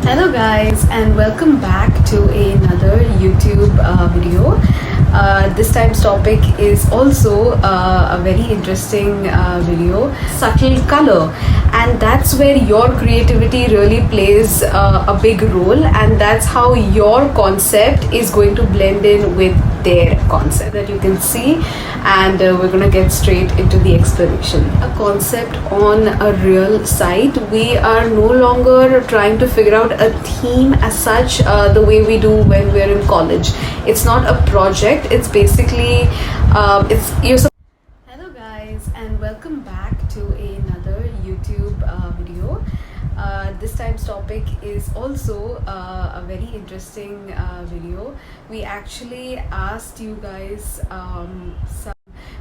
Hello guys, and welcome back to another YouTube video. This time's topic is also a very interesting video, subtle color, and that's where your creativity really plays a big role, and that's how your concept is going to blend in with their concept that you can see. And we're gonna get straight into the explanation. A concept on a real site. We are no longer trying to figure out a theme as such, the way we do when we're in college. It's not a project. It's basically Hello guys, and welcome back to another YouTube video. This time's topic is also a very interesting video. We actually asked you guys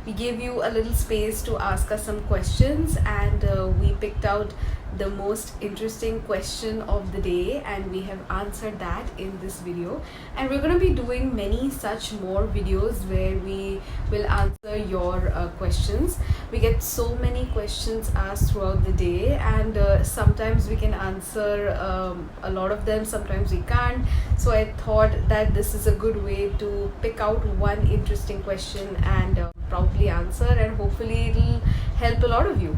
we gave you a little space to ask us some questions, and we picked out the most interesting question of the day, and we have answered that in this video. And we're going to be doing many such more videos where we will answer your questions. We get so many questions asked throughout the day, and sometimes we can answer a lot of them, sometimes we can't. So I thought that this is a good way to pick out one interesting question and probably answer, and hopefully it'll help a lot of you.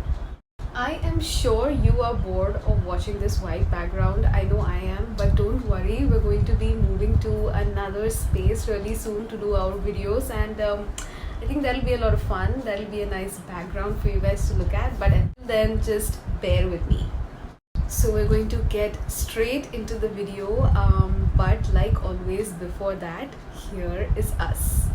I am sure you are bored of watching this white background. I know I am, but don't worry, we're going to be moving to another space really soon to do our videos, and I think that'll be a lot of fun. That'll be a nice background for you guys to look at, but until then, just bear with me. So we're going to get straight into the video, but like always before that, here is us.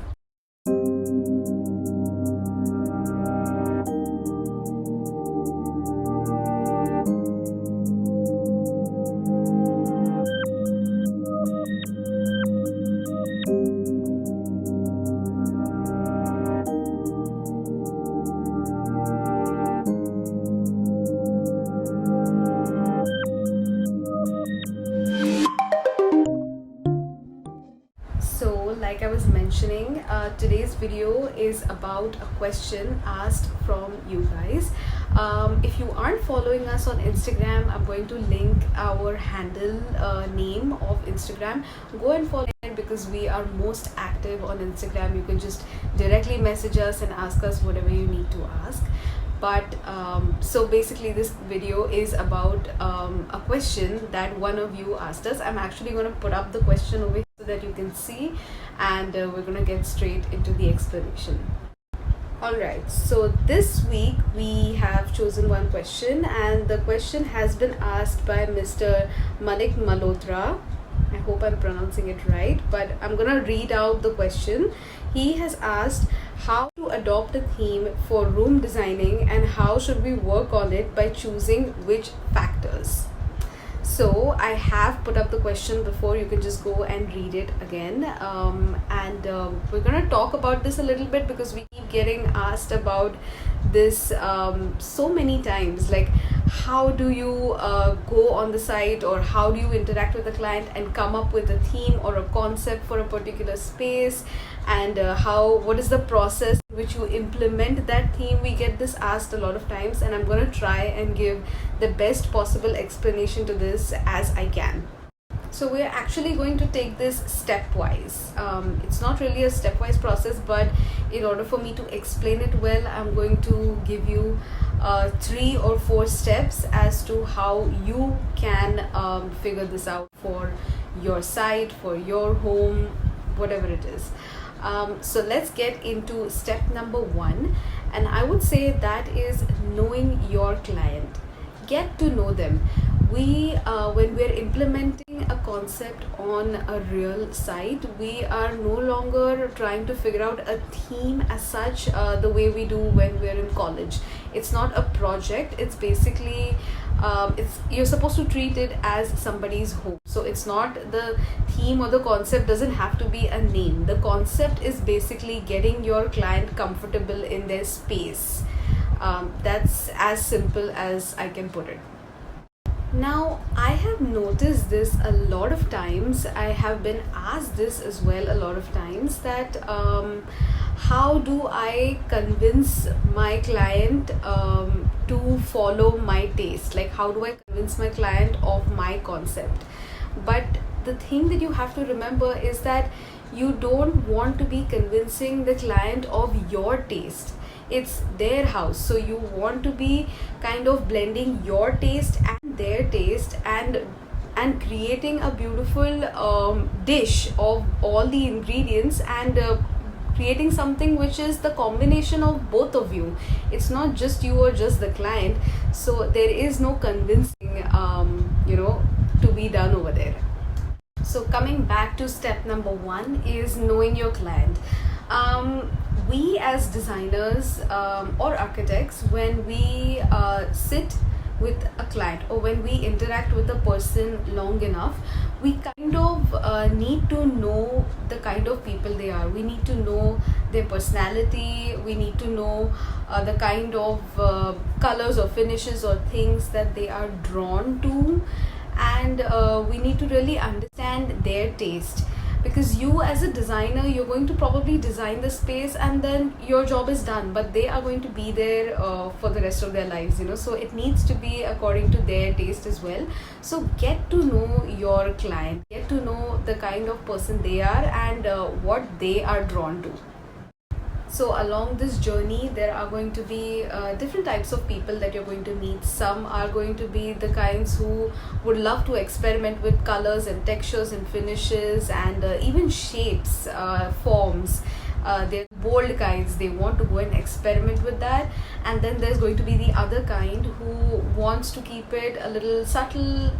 Like I was mentioning, today's video is about a question asked from you guys. If you aren't following us on Instagram, I'm going to link our handle name of Instagram. Go and follow it because we are most active on Instagram. You can just directly message us and ask us whatever you need to ask. But so basically this video is about a question that one of you asked us. I'm actually going to put up the question over here so that you can see, and we're going to get straight into the explanation. Alright, so this week we have chosen one question, and the question has been asked by Mr. Manik Malhotra. I hope I'm pronouncing it right, but I'm gonna read out the question. He has asked how to adopt a theme for room designing, and how should we work on it by choosing which factors. So I have put up the question before. You can just go and read it again, and we're gonna talk about this a little bit because we keep getting asked about this so many times, like how do you go on the site, or how do you interact with the client and come up with a theme or a concept for a particular space, and what is the process in which you implement that theme. We get this asked a lot of times, and I'm going to try and give the best possible explanation to this as I can. So we're actually going to take this stepwise. It's not really a stepwise process, but in order for me to explain it well, I'm going to give you 3 or 4 steps as to how you can figure this out for your site, for your home, whatever it is. So let's get into step number 1, and I would say that is knowing your client. Get to know them. When we're implementing a concept on a real site, we are no longer trying to figure out a theme as such, the way we do when we're in college. It's not a project. It's basically you're supposed to treat it as somebody's home. So it's not the theme, or the concept doesn't have to be a name. The concept is basically getting your client comfortable in their space. That's as simple as I can put it. Now, I have noticed this a lot of times. I have been asked this as well a lot of times, that how do I convince my client to follow my taste? Like, how do I convince my client of my concept? But the thing that you have to remember is that you don't want to be convincing the client of your taste. It's their house, so you want to be kind of blending your taste and their taste, and creating a beautiful dish of all the ingredients, and creating something which is the combination of both of you. It's not just you or just the client, so there is no convincing to be done over there. So coming back to step number 1 is knowing your client. We as designers or architects, when we sit with a client or when we interact with a person long enough, we kind of need to know the kind of people they are. We need to know their personality. We need to know the kind of colors or finishes or things that they are drawn to, and we need to really understand their taste. Because you as a designer, you're going to probably design the space and then your job is done, but they are going to be there for the rest of their lives, so it needs to be according to their taste as well. So get to know your client, get to know the kind of person they are, and what they are drawn to. So along this journey, there are going to be different types of people that you're going to meet. Some are going to be the kinds who would love to experiment with colors and textures and finishes, and even shapes, forms. They're bold kinds, they want to go and experiment with that. And then there's going to be the other kind who wants to keep it a little subtle,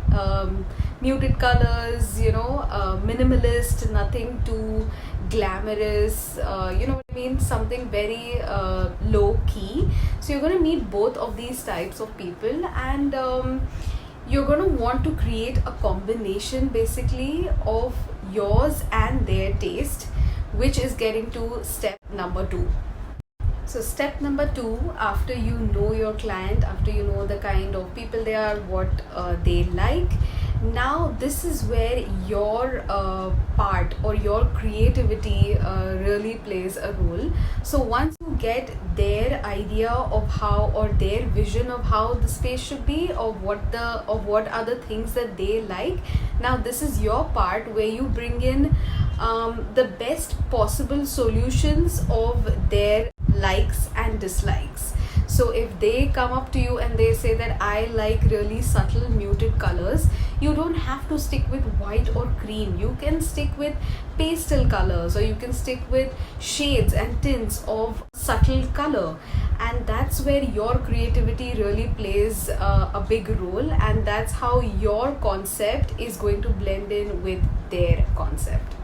muted colors, minimalist, nothing too glamorous, you know what I mean, something very low key. So you're going to meet both of these types of people, and you're going to want to create a combination basically of yours and their taste, which is getting to step number 2. So step number 2, after you know your client, after you know the kind of people they are, what they like, now this is where your part or your creativity really plays a role. So once you get their idea of how, or their vision of how the space should be, or what are the things that they like, now this is your part where you bring in the best possible solutions of their likes and dislikes. So if they come up to you and they say that I like really subtle muted colors, you don't have to stick with white or cream. You can stick with pastel colors, or you can stick with shades and tints of subtle color. And that's where your creativity really plays a big role, and that's how your concept is going to blend in with their concept.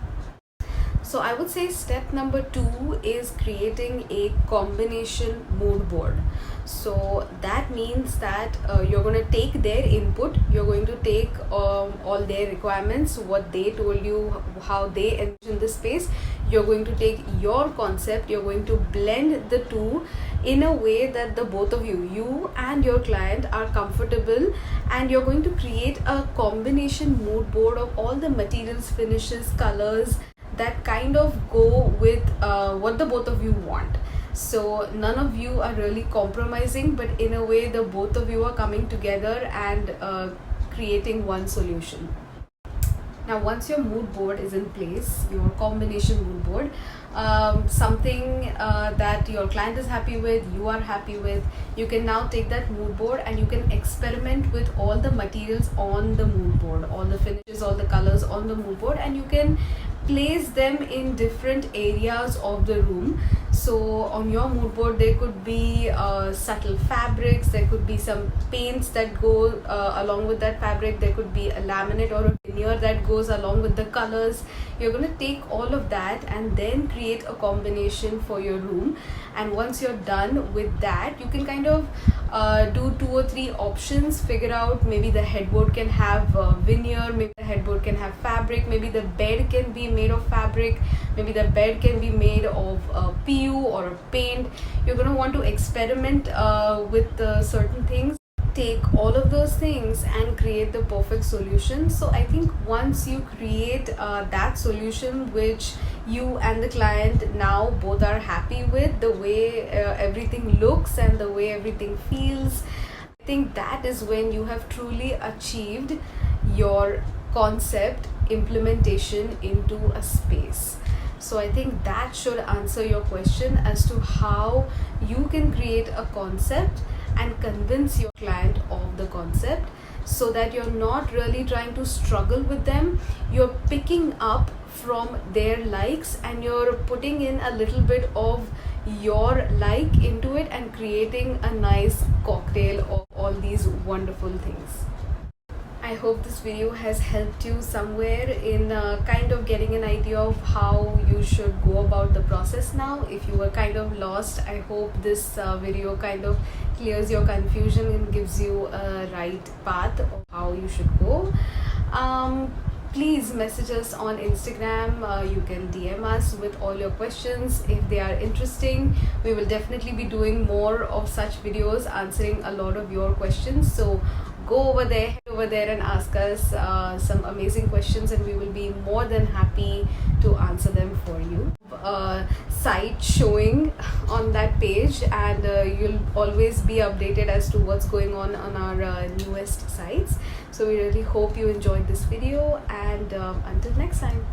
So I would say step number 2 is creating a combination mood board. So that means that you're going to take their input, you're going to take all their requirements, what they told you, how they envision the space. You're going to take your concept, you're going to blend the two in a way that the both of you and your client are comfortable, and you're going to create a combination mood board of all the materials, finishes, colors that kind of go with what the both of you want. So none of you are really compromising, but in a way the both of you are coming together and creating one solution. Now once your mood board is in place, your combination mood board, something that your client is happy with, you are happy with, you can now take that mood board and you can experiment with all the materials on the mood board, all the finishes, all the colors on the mood board, and you can place them in different areas of the room. So on your mood board there could be subtle fabrics, there could be some paints that go along with that fabric, there could be a laminate or a veneer that goes along with the colors. You're going to take all of that and then create a combination for your room. And once you're done with that, you can kind of do 2 or 3 options, figure out maybe the headboard can have veneer, maybe the headboard can have fabric, maybe the bed can be made of fabric, maybe the bed can be made of PU or a paint. You're going to want to experiment with certain things. take all of those things and create the perfect solution. So I think once you create that solution which you and the client now both are happy with, the way everything looks and the way everything feels, I think that is when you have truly achieved your concept implementation into a space. So I think that should answer your question as to how you can create a concept and convince your client of the concept, so that you're not really trying to struggle with them. You're picking up from their likes and you're putting in a little bit of your like into it and creating a nice cocktail of all these wonderful things. I hope this video has helped you somewhere in kind of getting an idea of how you should go about the process now. If you were kind of lost, I hope this video kind of clears your confusion and gives you a right path of how you should go. Please message us on Instagram. You can DM us with all your questions if they are interesting. We will definitely be doing more of such videos answering a lot of your questions. So go over there, head over there and ask us some amazing questions, and we will be more than happy to answer them for you. Site showing on that page, and you'll always be updated as to what's going on our newest sites. So we really hope you enjoyed this video, and until next time.